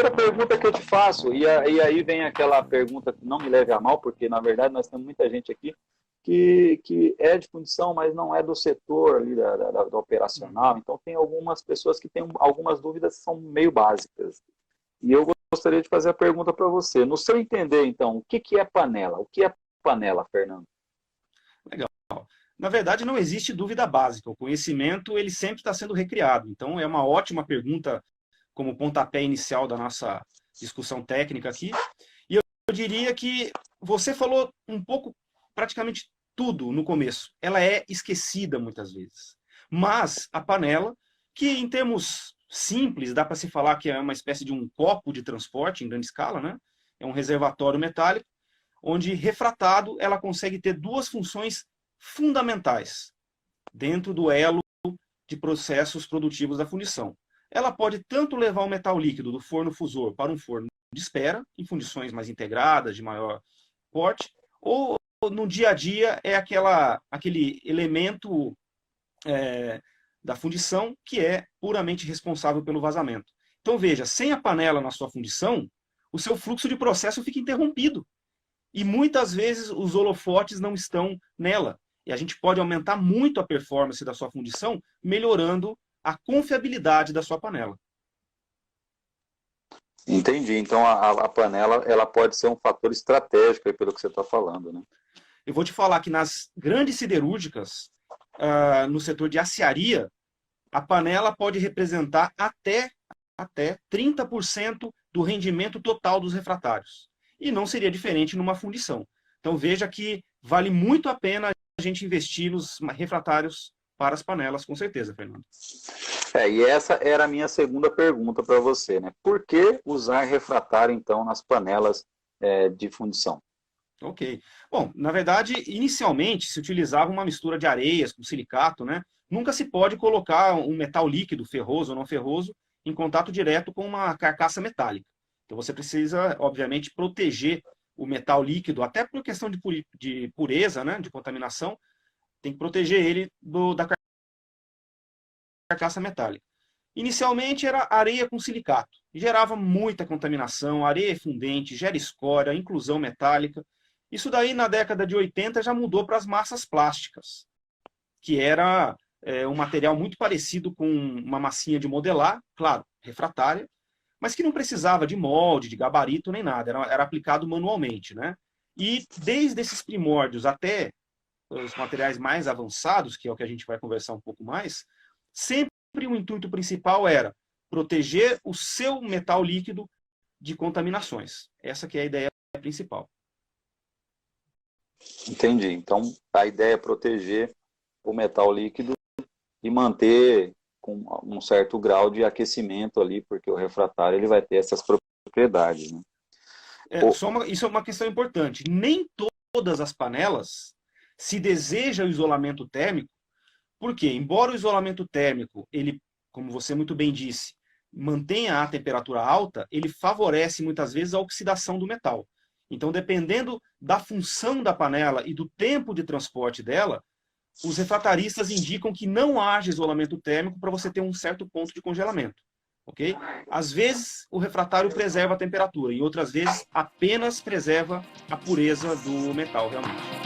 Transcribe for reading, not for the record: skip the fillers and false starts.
terceira pergunta que eu te faço, e aí vem aquela pergunta que não me leve a mal, porque na verdade nós temos muita gente aqui que é de fundição, mas não é do setor ali da operacional, então tem algumas pessoas que têm algumas dúvidas que são meio básicas. E eu gostaria de fazer a pergunta para você. No seu entender, então, o que é panela? O que é panela, Fernando? Legal. Na verdade, não existe dúvida básica. O conhecimento, ele sempre está sendo recriado. Então, é uma ótima pergunta como pontapé inicial da nossa discussão técnica aqui. E eu diria que você falou um pouco, praticamente tudo no começo. Ela é esquecida muitas vezes. Mas a panela, que em termos simples, dá para se falar que é uma espécie de um copo de transporte em grande escala, né? É um reservatório metálico, onde refratado ela consegue ter duas funções fundamentais dentro do elo de processos produtivos da fundição. Ela pode tanto levar o metal líquido do forno fusor para um forno de espera, em fundições mais integradas, de maior porte, ou no dia a dia é aquele elemento da fundição que é puramente responsável pelo vazamento. Então veja, sem a panela na sua fundição, o seu fluxo de processo fica interrompido. E muitas vezes os holofotes não estão nela. E a gente pode aumentar muito a performance da sua fundição, melhorando a confiabilidade da sua panela. Entendi. Então a panela ela pode ser um fator estratégico aí, pelo que você está falando, né? Eu vou te falar que nas grandes siderúrgicas, no setor de aciaria, a panela pode representar até 30% do rendimento total dos refratários. E não seria diferente numa fundição. Então veja que vale muito a pena a gente investir nos refratários para as panelas, com certeza, Fernando. E essa era a minha segunda pergunta para você, né? Por que usar refratário, então, nas panelas de fundição? Ok. Bom, na verdade, inicialmente se utilizava uma mistura de areias com silicato, né? Nunca se pode colocar um metal líquido, ferroso ou não ferroso, em contato direto com uma carcaça metálica. Então você precisa, obviamente, proteger o metal líquido, até por questão de pureza, né? De contaminação, tem que proteger ele da carcaça metálica. Inicialmente era areia com silicato, gerava muita contaminação, areia fundente, gera escória, inclusão metálica. Isso daí na década de 80 já mudou para as massas plásticas, que era um material muito parecido com uma massinha de modelar, claro, refratária, mas que não precisava de molde, de gabarito, nem nada, era aplicado manualmente, né? E desde esses primórdios até os materiais mais avançados, que é o que a gente vai conversar um pouco mais, sempre o intuito principal era proteger o seu metal líquido de contaminações. Essa que é a ideia principal. Entendi. Então, a ideia é proteger o metal líquido e manter com um certo grau de aquecimento ali, porque o refratário ele vai ter essas propriedades, né? Isso é uma questão importante. Nem todas as panelas se deseja o isolamento térmico, porque, embora o isolamento térmico, ele, como você muito bem disse, mantenha a temperatura alta, ele favorece muitas vezes a oxidação do metal. Então, dependendo da função da panela e do tempo de transporte dela, os refrataristas indicam que não haja isolamento térmico para você ter um certo ponto de congelamento. Ok? Às vezes, o refratário preserva a temperatura, e outras vezes, apenas preserva a pureza do metal, realmente.